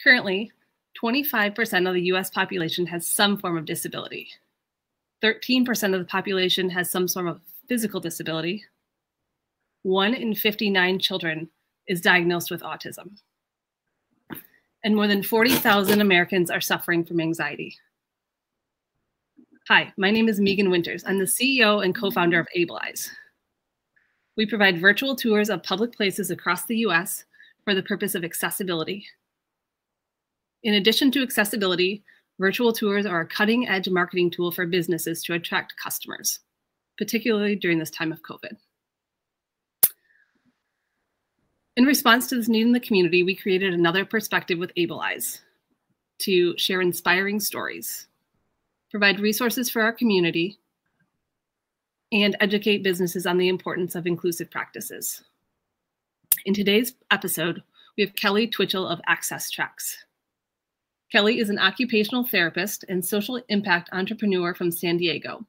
Currently, 25% of the US population has some form of disability. 13% of the population has some sort of physical disability. 1 in 59 children is diagnosed with autism. And more than 40,000 Americans are suffering from anxiety. Hi, my name is Megan Winters. I'm the CEO and co-founder of Abilize. We provide virtual tours of public places across the US for the purpose of accessibility. In addition to accessibility, virtual tours are a cutting-edge marketing tool for businesses to attract customers, particularly during this time of COVID. In response to this need in the community, we created another perspective with Abilize to share inspiring stories, provide resources for our community, and educate businesses on the importance of inclusive practices. In today's episode, we have Kelly Twichel of Trax. Kelly is an occupational therapist and social impact entrepreneur from San Diego.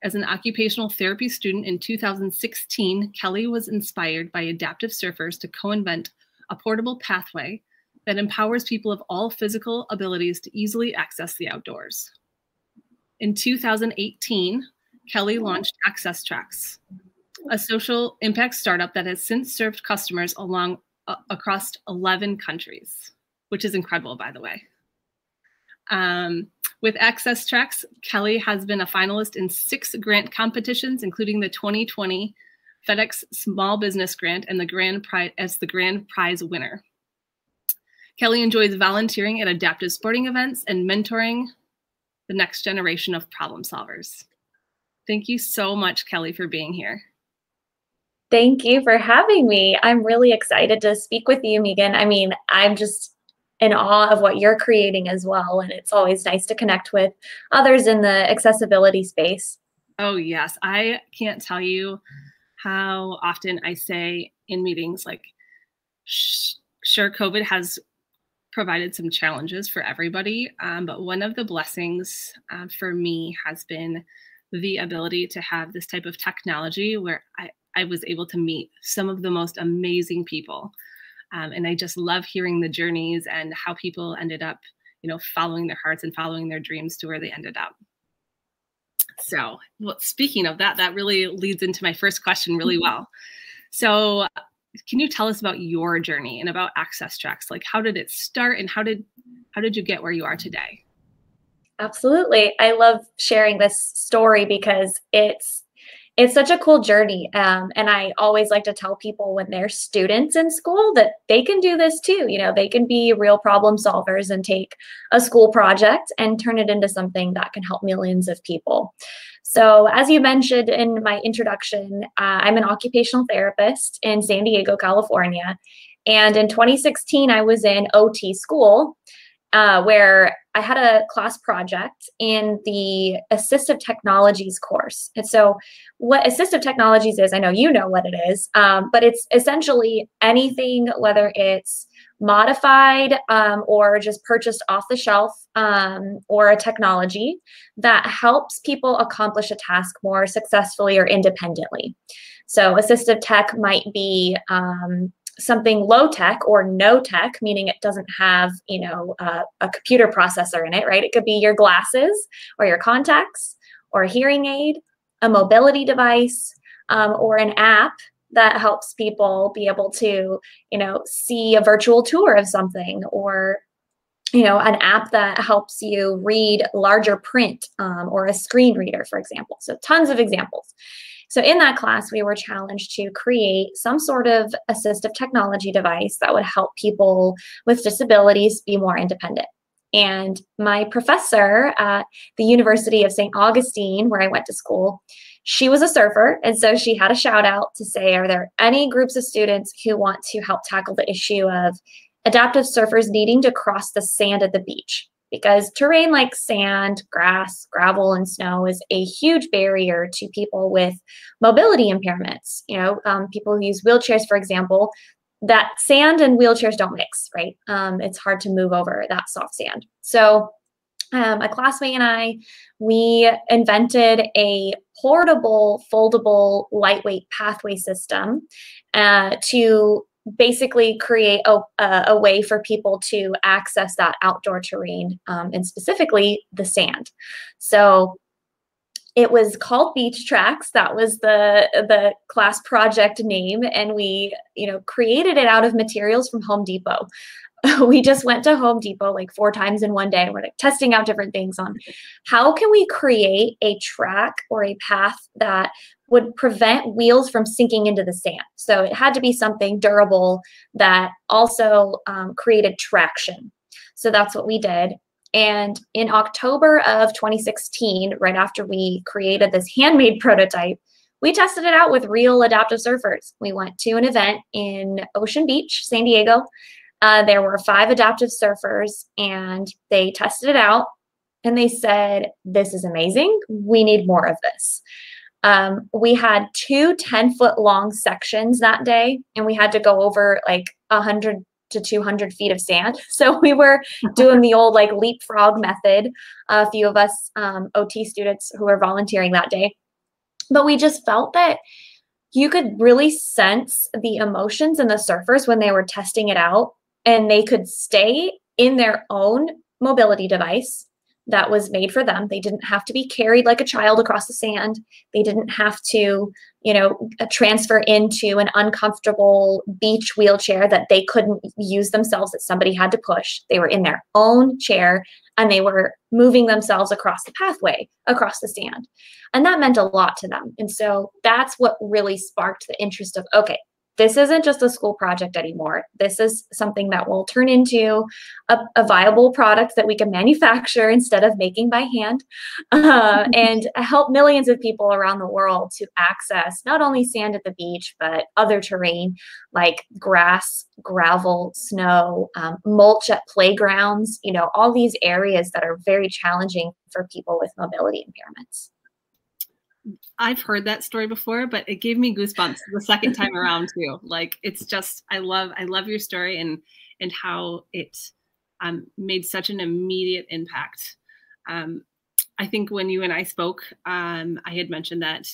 As an occupational therapy student in 2016, Kelly was inspired by adaptive surfers to co-invent a portable pathway that empowers people of all physical abilities to easily access the outdoors. In 2018, Kelly launched Trax, a social impact startup that has since served customers across 11 countries, which is incredible, by the way. With Trax, Kelly has been a finalist in 6 grant competitions, including the 2020 FedEx Small Business Grant and the grand prize winner. Kelly enjoys volunteering at adaptive sporting events and mentoring the next generation of problem solvers. Thank you so much, Kelly, for being here. Thank you for having me. I'm really excited to speak with you, Megan. I mean, I'm just in awe of what you're creating as well. And it's always nice to connect with others in the accessibility space. Oh, yes. I can't tell you how often I say in meetings, like, sure, COVID has provided some challenges for everybody, but one of the blessings for me has been the ability to have this type of technology where I was able to meet some of the most amazing people. And I just love hearing the journeys and how people ended up, following their hearts and following their dreams to where they ended up. So, speaking of that, that really leads into my first question really well. So, can you tell us about your journey and about Trax? Like, how did it start, and how did you get where you are today? Absolutely. I love sharing this story because it's such a cool journey. And I always like to tell people when they're students in school that they can do this too. They can be real problem solvers and take a school project and turn it into something that can help millions of people. So as you mentioned in my introduction, I'm an occupational therapist in San Diego, California. And in 2016, I was in OT school where I had a class project in the assistive technologies course. And so what assistive technologies is, I know you know what it is, but it's essentially anything, whether it's modified or just purchased off the shelf or a technology that helps people accomplish a task more successfully or independently. So assistive tech might be something low tech or no tech, meaning it doesn't have, a computer processor in it, right? It could be your glasses or your contacts or a hearing aid, a mobility device, or an app that helps people be able to, see a virtual tour of something, or, an app that helps you read larger print or a screen reader, for example. So tons of examples. So in that class, we were challenged to create some sort of assistive technology device that would help people with disabilities be more independent. And my professor at the University of St. Augustine, where I went to school, she was a surfer. And so she had a shout out to say, are there any groups of students who want to help tackle the issue of adaptive surfers needing to cross the sand at the beach? Because terrain like sand, grass, gravel, and snow is a huge barrier to people with mobility impairments. People who use wheelchairs, for example, that sand and wheelchairs don't mix, right? It's hard to move over that soft sand. So a classmate and we invented a portable, foldable, lightweight pathway system to basically create a way for people to access that outdoor terrain, and specifically the sand. So it was called Beach Trax. That was the class project name, and we, created it out of materials from Home Depot. We just went to Home Depot like 4 times in one day. We're like testing out different things on how can we create a track or a path that would prevent wheels from sinking into the sand. So it had to be something durable that also created traction. So that's what we did. And in October of 2016, right after we created this handmade prototype, we tested it out with real adaptive surfers. We went to an event in Ocean Beach, San Diego. There were 5 adaptive surfers, and they tested it out, and they said, this is amazing. We need more of this. We had 2 10-foot long sections that day, and we had to go over like 100 to 200 feet of sand. So we were doing the old like leapfrog method, a few of us OT students who were volunteering that day. But we just felt that you could really sense the emotions in the surfers when they were testing it out, and they could stay in their own mobility device that was made for them. They didn't have to be carried like a child across the sand. They didn't have to, transfer into an uncomfortable beach wheelchair that they couldn't use themselves, that somebody had to push. They were in their own chair, and they were moving themselves across the pathway, across the sand. And that meant a lot to them. And so that's what really sparked the interest of, okay, this isn't just a school project anymore. This is something that will turn into a viable product that we can manufacture instead of making by hand, and help millions of people around the world to access not only sand at the beach, but other terrain like grass, gravel, snow, mulch at playgrounds, all these areas that are very challenging for people with mobility impairments. I've heard that story before, but it gave me goosebumps the second time around too. Like, it's just, I love your story and how it made such an immediate impact. I think when you and I spoke, I had mentioned that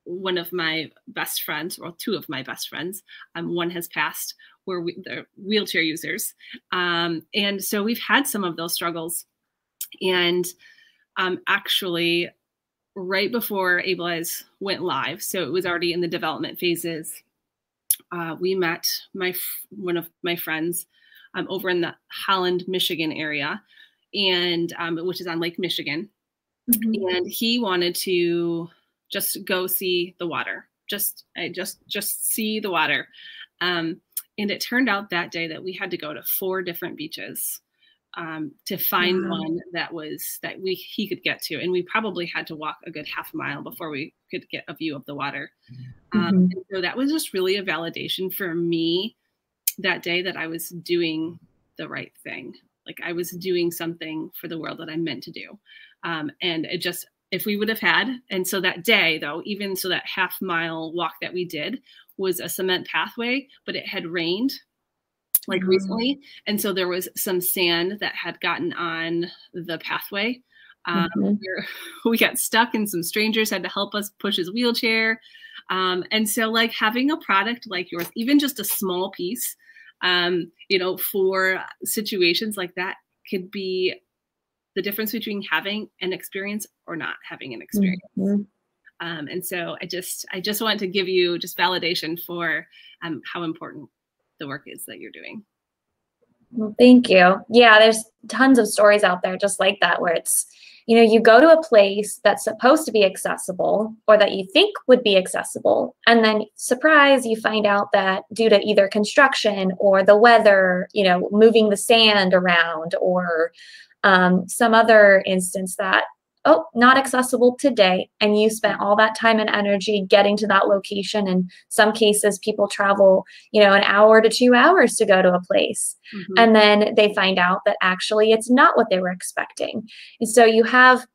one of my best friends, or 2 of my best friends, one has passed, they're wheelchair users. And so we've had some of those struggles. And actually, right before Abilize went live, so it was already in the development phases, we met one of my friends over in the Holland, Michigan area, and which is on Lake Michigan. Mm-hmm. And he wanted to just go see the water, just see the water. And it turned out that day that we had to go to 4 different beaches to find one that he could get to, and we probably had to walk a good half mile before we could get a view of the water. And so that was just really a validation for me that day that I was doing the right thing. Like, I was doing something for the world that I meant to do. And it just, if we would have had, and so that day though, even so that half mile walk that we did was a cement pathway, but it had rained like recently. And so there was some sand that had gotten on the pathway. We got stuck, and some strangers had to help us push his wheelchair. And so like having a product like yours, even just a small piece, for situations like that, could be the difference between having an experience or not having an experience. And so I just wanted to give you just validation for how important the work is that you're doing. Well, thank you. Yeah, there's tons of stories out there just like that, where it's, you go to a place that's supposed to be accessible, or that you think would be accessible, and then surprise, you find out that due to either construction or the weather, moving the sand around, or some other instance that, not accessible today. And you spent all that time and energy getting to that location. In some cases, people travel, an hour to 2 hours to go to a place. And then they find out that actually it's not what they were expecting. And so you have,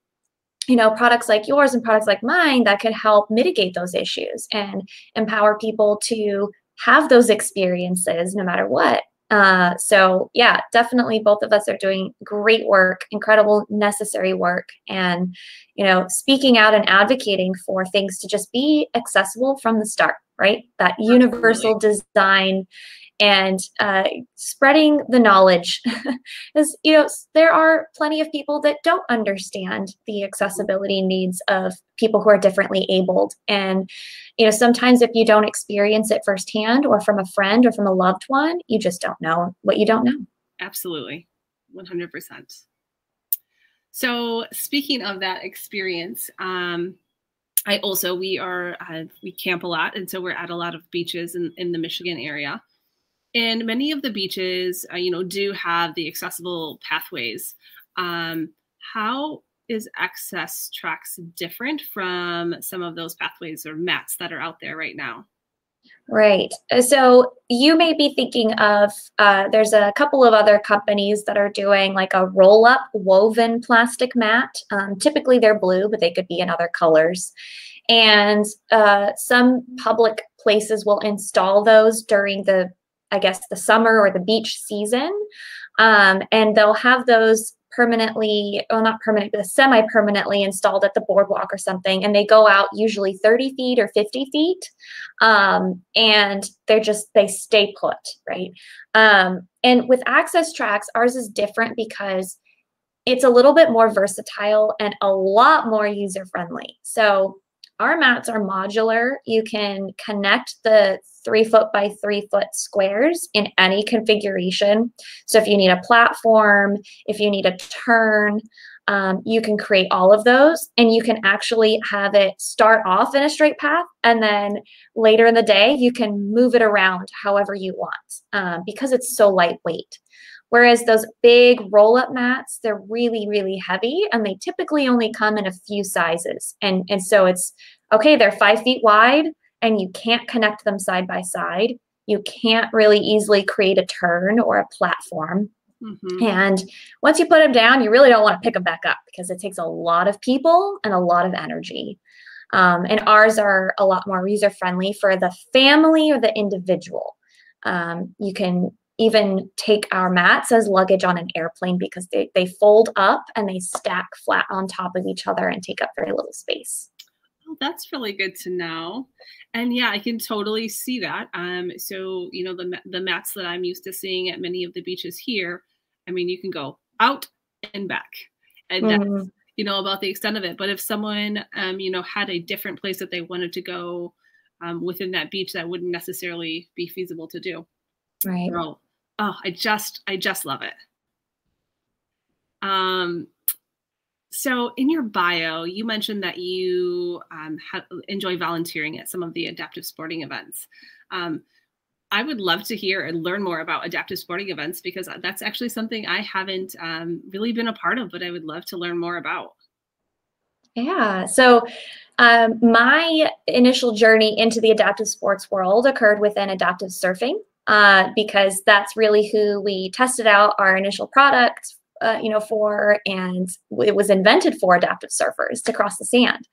products like yours and products like mine that could help mitigate those issues and empower people to have those experiences no matter what. So yeah, definitely both of us are doing great work, incredible, necessary work, and, speaking out and advocating for things to just be accessible from the start, right? That universal design and spreading the knowledge. Because, there are plenty of people that don't understand the accessibility needs of people who are differently abled. And, sometimes if you don't experience it firsthand or from a friend or from a loved one, you just don't know what you don't know. Absolutely. 100%. So speaking of that experience, we camp a lot. And so we're at a lot of beaches in the Michigan area. And many of the beaches, do have the accessible pathways. How is Access Trax different from some of those pathways or mats that are out there right now? Right. So you may be thinking of, there's a couple of other companies that are doing like a roll-up woven plastic mat. Typically they're blue, but they could be in other colors. And some public places will install those during the summer or the beach season. And they'll have those permanently, well, not permanent, but semi-permanently installed at the boardwalk or something. And they go out usually 30 feet or 50 feet. And they stay put, right? And with Access Trax, ours is different because it's a little bit more versatile and a lot more user-friendly. So our mats are modular. You can connect the 3 foot by 3 foot squares in any configuration. So if you need a platform, if you need a turn, you can create all of those, and you can actually have it start off in a straight path, and then later in the day, you can move it around however you want, because it's so lightweight. Whereas those big roll-up mats, they're really, really heavy, and they typically only come in a few sizes. And so it's, okay, they're 5 feet wide, and you can't connect them side by side. You can't really easily create a turn or a platform. Mm-hmm. And once you put them down, you really don't want to pick them back up because it takes a lot of people and a lot of energy. And ours are a lot more user-friendly for the family or the individual. You can even take our mats as luggage on an airplane because they fold up and they stack flat on top of each other and take up very little space. Oh, that's really good to know. And yeah, I can totally see that. So, the mats that I'm used to seeing at many of the beaches here, I mean, you can go out and back, and that's, about the extent of it. But if someone, had a different place that they wanted to go within that beach, that wouldn't necessarily be feasible to do. Right. So, I just love it. So in your bio, you mentioned that you enjoy volunteering at some of the adaptive sporting events. I would love to hear and learn more about adaptive sporting events because that's actually something I haven't really been a part of, but I would love to learn more about. Yeah. So my initial journey into the adaptive sports world occurred within adaptive surfing because that's really who we tested out our initial product for, and it was invented for adaptive surfers to cross the sand.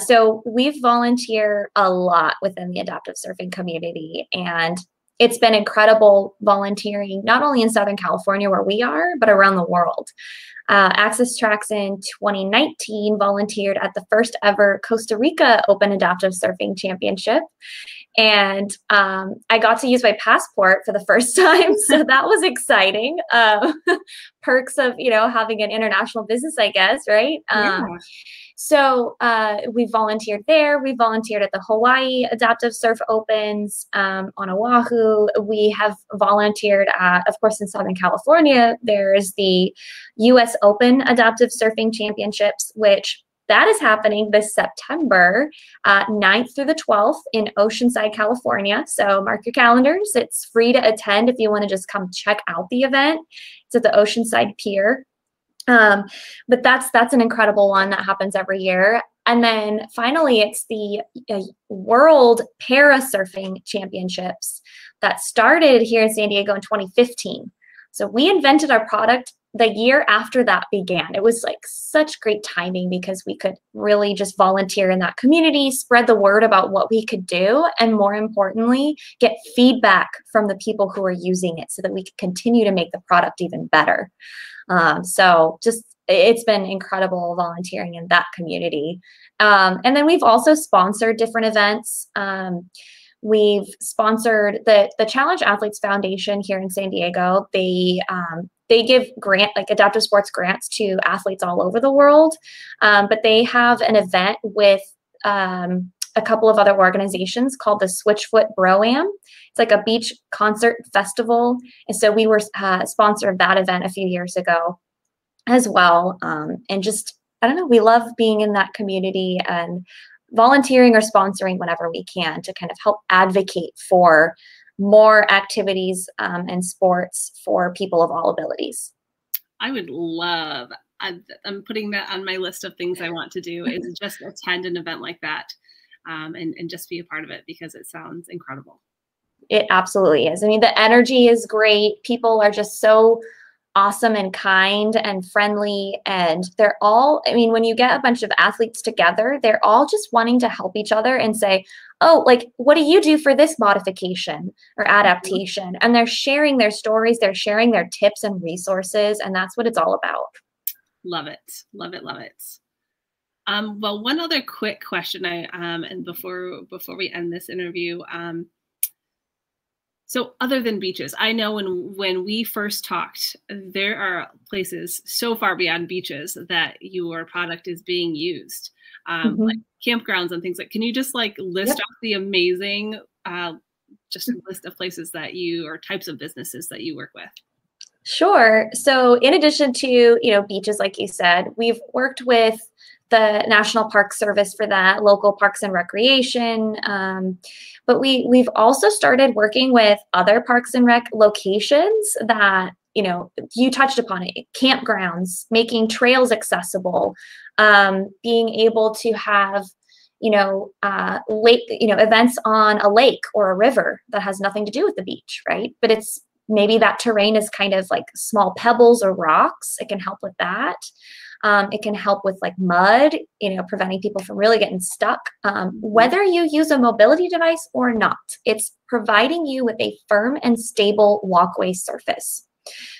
So we volunteer a lot within the adaptive surfing community, and it's been incredible volunteering, not only in Southern California where we are, but around the world. Access Trax in 2019 volunteered at the first ever Costa Rica Open Adaptive Surfing Championship. And I got to use my passport for the first time. So that was exciting. Perks of, having an international business, I guess, right? Yeah. So we volunteered there. We volunteered at the Hawaii Adaptive Surf Opens on Oahu. We have volunteered at, of course, in Southern California, there's the US Open Adaptive Surfing Championships, which that is happening this September 9th through the 12th in Oceanside, California. So mark your calendars. It's free to attend if you want to just come check out the event. It's at the Oceanside Pier. But that's an incredible one that happens every year. And then finally, it's the World Para Surfing Championships that started here in San Diego in 2015. So we invented our product the year after that began. It was like such great timing because we could really just volunteer in that community, spread the word about what we could do, and more importantly, get feedback from the people who are using it so that we could continue to make the product even better. So just, it's been incredible volunteering in that community. And then we've also sponsored different events. We've sponsored the Challenge Athletes Foundation here in San Diego. They give like adaptive sports grants to athletes all over the world, but they have an event with a couple of other organizations called the Switchfoot Bro-Am. It's like a beach concert festival, and so we were sponsor of that event a few years ago as well. And just, I don't know, we love being in that community and volunteering or sponsoring whenever we can to kind of help advocate for more activities and sports for people of all abilities. I would love, I'm putting that on my list of things I want to do is just attend an event like that and just be a part of it because it sounds incredible. It absolutely is. I mean, the energy is great. People are just so awesome and kind and friendly. And they're all, I mean, when you get a bunch of athletes together, they're all just wanting to help each other and say, oh, like, what do you do for this modification or adaptation? And they're sharing their stories, they're sharing their tips and resources. And that's what it's all about. Love it. Love it. Love it. Well, one other quick question and before we end this interview, so other than beaches, I know when we first talked, there are places so far beyond beaches that your product is being used, like campgrounds and things like. Can you just like list off the amazing, just list of places that you or types of businesses that you work with? Sure. So in addition to, beaches, like you said, we've worked with the National Park Service for that, local parks and recreation. But we've also started working with other parks and rec locations that, you touched upon it, campgrounds, making trails accessible, being able to have, lake, events on a lake or a river that has nothing to do with the beach, right? But it's maybe that terrain is kind of like small pebbles or rocks. It can help with that. It can help with like mud, preventing people from really getting stuck. Whether you use a mobility device or not, it's providing you with a firm and stable walkway surface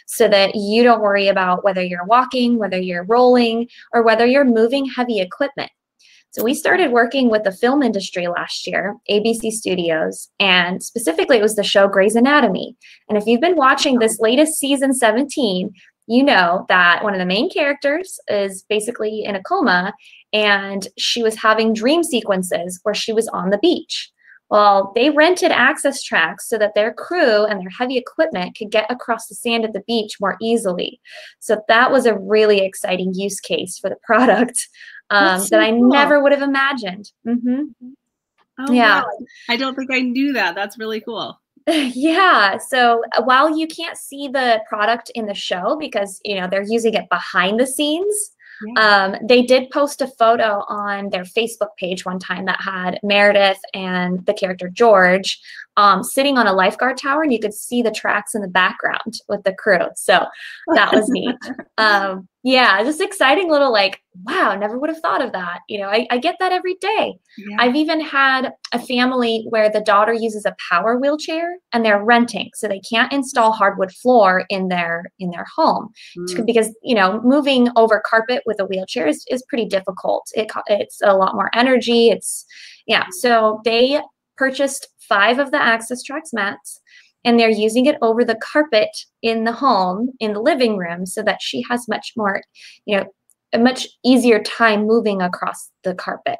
so that you don't worry about whether you're walking, whether you're rolling, or whether you're moving heavy equipment. So we started working with the film industry last year, ABC Studios, and specifically it was the show Grey's Anatomy. And if you've been watching this latest season 17, you know that one of the main characters is basically in a coma and she was having dream sequences where she was on the beach. Well, they rented access tracks so that their crew and their heavy equipment could get across the sand at the beach more easily. So that was a really exciting use case for the product that I never would have imagined. Oh, yeah. Wow. I don't think I knew that. That's really cool. Yeah. So while you can't see the product in the show because, they're using it behind the scenes, they did post a photo on their Facebook page one time that had Meredith and the character George sitting on a lifeguard tower, and you could see the Trax in the background with the crew. So that was neat. Yeah, just exciting little like, wow, never would have thought of that. I get that every day. Yeah. I've even had a family where the daughter uses a power wheelchair and they're renting, so they can't install hardwood floor in their home because moving over carpet with a wheelchair is pretty difficult. It's a lot more energy. So they purchased 5 of the Access Trax mats, and they're using it over the carpet in the home, in the living room, so that she has much more, a much easier time moving across the carpet.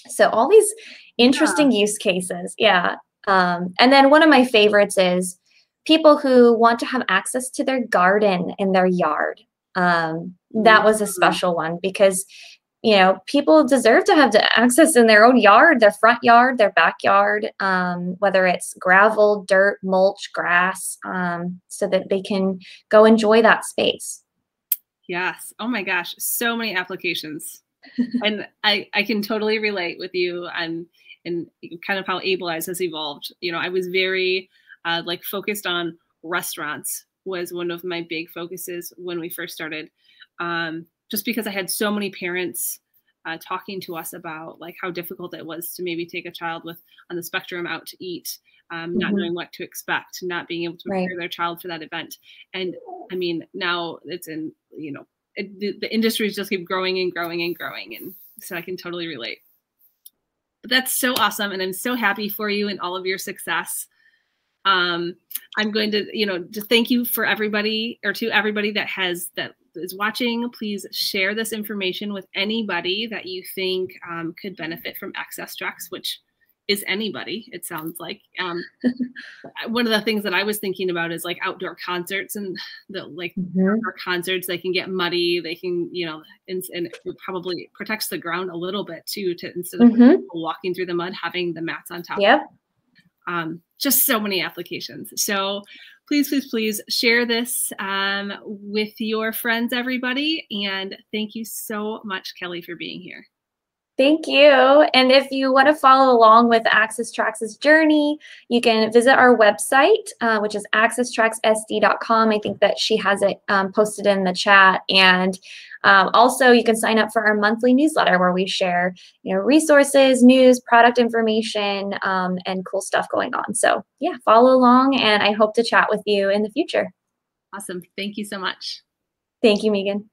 So all these interesting use cases. Yeah. And then one of my favorites is people who want to have access to their garden in their yard. That was a special one because people deserve to have access in their own yard, their front yard, their backyard, whether it's gravel, dirt, mulch, grass, so that they can go enjoy that space. Yes. Oh my gosh. So many applications. And I can totally relate with you and kind of how AbleEyes has evolved. I was very focused on restaurants was one of my big focuses when we first started. Just because I had so many parents talking to us about like how difficult it was to maybe take a child on the spectrum out to eat, not knowing what to expect, not being able to prepare their child for that event. And I mean, now it's in, the industries just keep growing and growing and growing. And so I can totally relate. But that's so awesome. And I'm so happy for you and all of your success. I'm going to, just thank you for everybody, or to everybody that is watching. Please share this information with anybody that you think could benefit from Access Trax, which is anybody, it sounds like. One of the things that I was thinking about is like outdoor concerts, and outdoor concerts, they can get muddy. They can, and it probably protects the ground a little bit too, instead of people walking through the mud, having the mats on top. Yep. Just so many applications. So please, please, please share this with your friends, everybody. And thank you so much, Kelly, for being here. Thank you. And if you want to follow along with Access Trax's journey, you can visit our website, which is accesstraxsd.com. I think that she has it posted in the chat. And also, you can sign up for our monthly newsletter where we share, resources, news, product information, and cool stuff going on. So yeah, follow along, and I hope to chat with you in the future. Awesome. Thank you so much. Thank you, Megan.